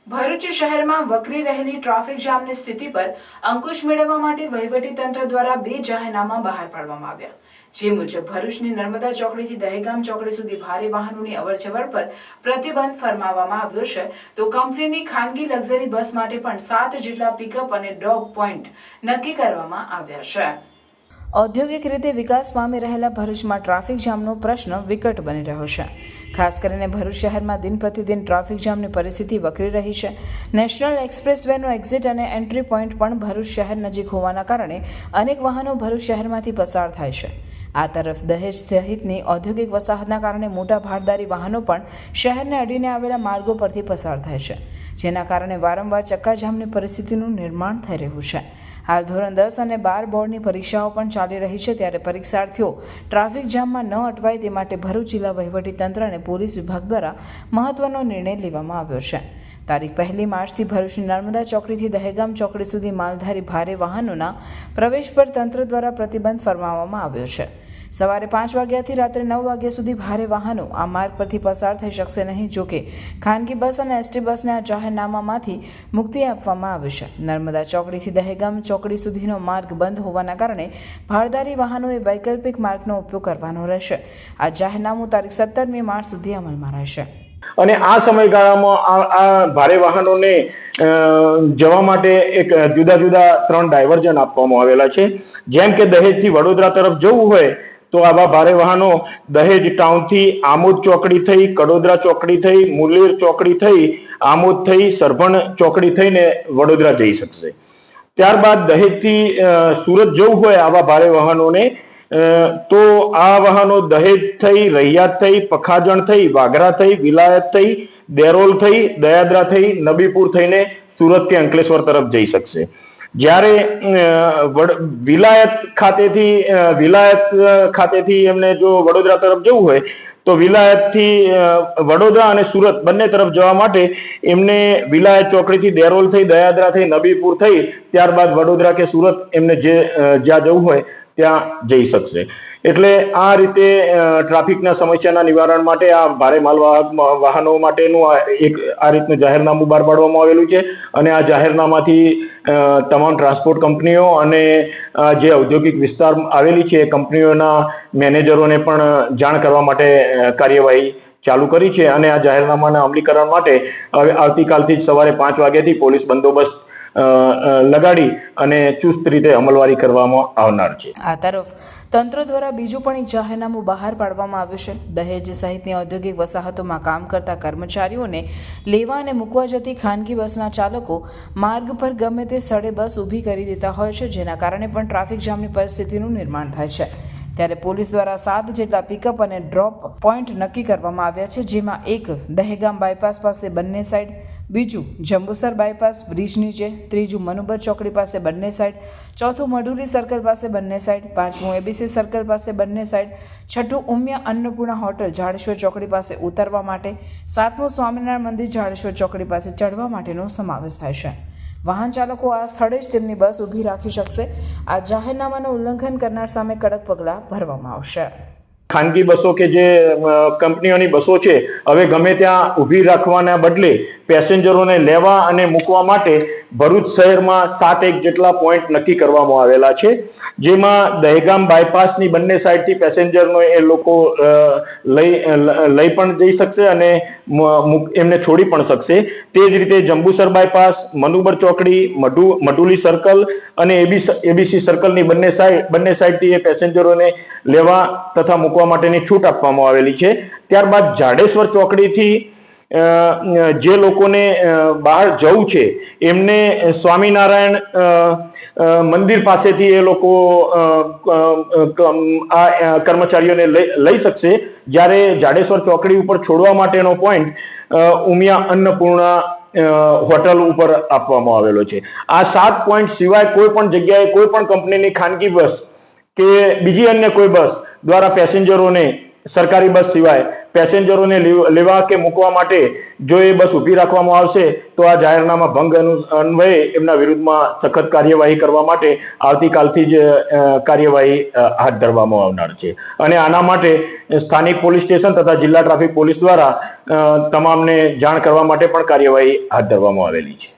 ભરૂચ શહેરમાં વકરી રહેલી ટ્રાફિક જામની સ્થિતિ પર અંકુશ મેળવવા માટે વહીવટી તંત્ર દ્વારા 2 જાહેરનામા બહાર પાડવામાં આવ્યા. જે મુજબ ભરૂચની નર્મદા ચોકડીથી દહેગામ ચોકડી સુધી ભારે વાહનોની અવરજવર પર પ્રતિબંધ ફરમાવવામાં આવ્યો છે, તો કંપનીની ખાનગી લક્ઝરી બસ માટે પણ 7 જેટલા પિકઅપ અને ડ્રોપ પોઈન્ટ નક્કી કરવામાં આવ્યા છે. ઔદ્યોગિક રીતે વિકાસ પામી રહેલા ભરૂચમાં ટ્રાફિક જામનો પ્રશ્ન વિકટ બની રહ્યો છે. ખાસ કરીને ભરૂચ શહેરમાં દિન પ્રતિદિન ટ્રાફિક જામની પરિસ્થિતિ વકરી રહી છે. નેશનલ એક્સપ્રેસ વેનો એક્ઝિટ અને એન્ટ્રી પોઈન્ટ પણ ભરૂચ શહેર નજીક હોવાના કારણે અનેક વાહનો ભરૂચ શહેરમાંથી પસાર થાય છે. આ તરફ દહેજ સહિતની ઔદ્યોગિક વસાહતના કારણે મોટા ભારદારી વાહનો પણ શહેરને અડીને આવેલા માર્ગો પરથી પસાર થાય છે, જેના કારણે વારંવાર ચક્કાજામની પરિસ્થિતિનું નિર્માણ થઈ રહ્યું છે. હાલ ધોરણ 10 અને 12 બોર્ડની પરીક્ષાઓ પણ ચાલી રહી છે, ત્યારે પરીક્ષાર્થીઓ ટ્રાફિક જામમાં ન અટવાય તે માટે ભરૂચ જિલ્લા વહીવટીતંત્ર અને પોલીસ વિભાગ દ્વારા મહત્વનો નિર્ણય લેવામાં આવ્યો છે. તારીખ 1 માર્ચથી ભરૂચની નર્મદા ચોકડીથી દહેગામ ચોકડી સુધી માલધારી ભારે વાહનોના પ્રવેશ પર તંત્ર દ્વારા પ્રતિબંધ ફરમાવવામાં આવ્યો છે. સવારે 5 વાગ્યાથી રાત્રે 9 વાગ્યા સુધી ભારે વાહનો આ માર્ગ પરથી પસાર થઈ શકશે નહીં. જોકે ખાનગી બસ અને એસટી બસને આ જાહેરનામામાંથી મુક્તિ આપવામાં આવી છે. નર્મદા ચોકડીથી દહેગામ ચોકડી સુધીનો માર્ગ બંધ હોવાના કારણે ભારદારી વાહનોએ વૈકલ્પિક માર્ગનો ઉપયોગ કરવાનો રહેશે. આ જાહેરનામું તારીખ 17 માર્ચ સુધી અમલમાં રહેશે. અને આ સમયગાળામાં આ ભારે વાહનોને જવા માટે એક જુદા જુદા 3 ડાયવર્ઝન આપવામાં આવેલા છે. જેમ કે દહેજથી વડોદરા તરફ જવું હોય તો આવા ભારે વાહનો દહેજ ટાઉનથી આમોદ ચોકડી થઈ, કડોદરા ચોકડી થઈ, મુલેર ચોકડી થઈ, આમોદ થઈ, સરભણ ચોકડી થઈને વડોદરા જઈ શકશે. ત્યારબાદ દહેજથી સુરત જવું હોય આવા ભારે વાહનોને તો આ વાહનો દહેજ થઈ, રૈયાદ થઈ, પખાજણ થઈ, વાઘરા થઈ, વિલાયત થઈ, દેરોલ થઈ, દયાદરા થઈ, નબીપુર થઈને સુરત કે અંકલેશ્વર તરફ જઈ શકશે. જ્યારે વિલાયત ખાતેથી એમને જો વડોદરા તરફ જવું હોય તો વિલાયતથી વડોદરા અને સુરત બંને તરફ જવા માટે એમને વિલાયત ચોકડીથી દેરોલ થઈ, દયાદરા થઈ, નબીપુર થઈ ત્યારબાદ વડોદરા કે સુરત એમને જ્યાં જવું હોય ત્યાં જઈ શકશે. એટલે આ રીતે ટ્રાફિકના સમસ્યાના નિવારણ માટે આ ભારે માલવાહક વાહનો માટેનું એક આ રીતનું જાહેરનામું બહાર પાડવામાં આવેલું છે. અને આ જાહેરનામાથી તમામ ટ્રાન્સપોર્ટ કંપનીઓ અને જે ઔદ્યોગિક વિસ્તાર આવેલી છે એ કંપનીઓના મેનેજરોને પણ જાણ કરવા માટે કાર્યવાહી ચાલુ કરી છે. અને આ જાહેરનામાના અમલીકરણ માટે હવે આવતીકાલથી જ સવારે 5 વાગ્યાથી પોલીસ બંદોબસ્ત લગાડી અને ચુસ્ત રીતે અમલવારી કરવામાં આવનાર છે. આ તરફ તંત્ર દ્વારા બીજું પણ એક જાહેરનામું બહાર પાડવામાં આવ્યું છે. દહેજ સહિતની ઔદ્યોગિક વસાહતોમાં કામ કરતા કર્મચારીઓને લેવા અને મૂકવા જતી ખાનગી બસના ચાલકો માર્ગ પર ગમે તે સ્થળે બસ ઊભી કરી દેતા હોય છે, જેના કારણે પણ ટ્રાફિક જામની પરિસ્થિતિનું નિર્માણ થાય છે. ત્યારે પોલીસ દ્વારા 7 જેટલા પિકઅપ અને ડ્રોપ પોઈન્ટ નક્કી કરવામાં આવ્યા છે, જેમાં એક દહેગામ બાયપાસ પાસે બંને સાઈડ, બીજું જંબુસર બાયપાસ બ્રિજ નીચે, ત્રીજું મનુબર ચોકડી પાસે બંને સાઈડ, ચોથું મઢુલી સર્કલ પાસે બંને સાઈડ, પાંચમું એબીસી સર્કલ પાસે બંને સાઈડ, છઠ્ઠું ઉમિયા અન્નપૂર્ણા હોટલ જાડેશ્વર ચોકડી પાસે ઉતરવા માટે, સાતમું સ્વામિનારાયણ મંદિર જાડેશ્વર ચોકડી પાસે ચડવા માટેનો સમાવેશ થાય છે. વાહન ચાલકો આ સ્થળે જ તેમની બસ ઊભી રાખી શકશે. આ જાહેરનામાનું ઉલ્લંઘન કરનાર સામે કડક પગલાં ભરવામાં આવશે. ખાનગી બસો કે જે કંપનીઓની બસો છે હવે ગમે ત્યાં ઊભી રાખવાના બદલે પેસેન્જરોને લેવા અને મૂકવા માટે ભરૂચ શહેરમાં 7 જેટલા પોઈન્ટ નક્કી કરવામાં આવેલા છે. જેમાં દહેગામ બાયપાસની બંને સાઈડથી પેસેન્જરનો એ લોકો લઈ પણ જઈ શકશે અને એમને છોડી પણ શકશે. તે જ રીતે જંબુસર બાયપાસ, મનુબર ચોકડી, મઢુલી સર્કલ અને એબીસી સર્કલની બંને સાઈડથી એ પેસેન્જરોને લેવા તથા મૂકવા માટેની છૂટ આપવામાં આવેલી છે. ત્યારબાદ જાડેશ્વર ચોકડીથી જે લોકોને બહાર જવું છે એમને સ્વામિનારાયણ મંદિર પાસેથી એ લોકો આ કર્મચારીઓને લઈ શકશે. જ્યારે જાડેશ્વર ચોકડી ઉપર છોડવા માટેનો પોઈન્ટ ઉમિયા અન્નપૂર્ણા હોટલ ઉપર આપવામાં આવેલો છે. આ 7 પોઈન્ટ સિવાય કોઈ પણ જગ્યાએ કોઈ પણ કંપનીની ખાનગી બસ કે બીજી અન્ય કોઈ બસ દ્વારા પેસેન્જરોને સરકારી બસ સિવાય પેસેન્જરોને લેવા કે મૂકવા માટે જો એ બસ ઊભી રાખવામાં આવશે તો આ જાહેરનામા ભંગ અન્વયે એમના વિરુદ્ધમાં સખત કાર્યવાહી કરવા માટે આવતીકાલથી જ કાર્યવાહી હાથ ધરવામાં આવનાર છે અને આના માટે સ્થાનિક પોલીસ સ્ટેશન તથા જિલ્લા ટ્રાફિક પોલીસ દ્વારા તમામને જાણ કરવા માટે પણ કાર્યવાહી હાથ ધરવામાં આવેલી છે.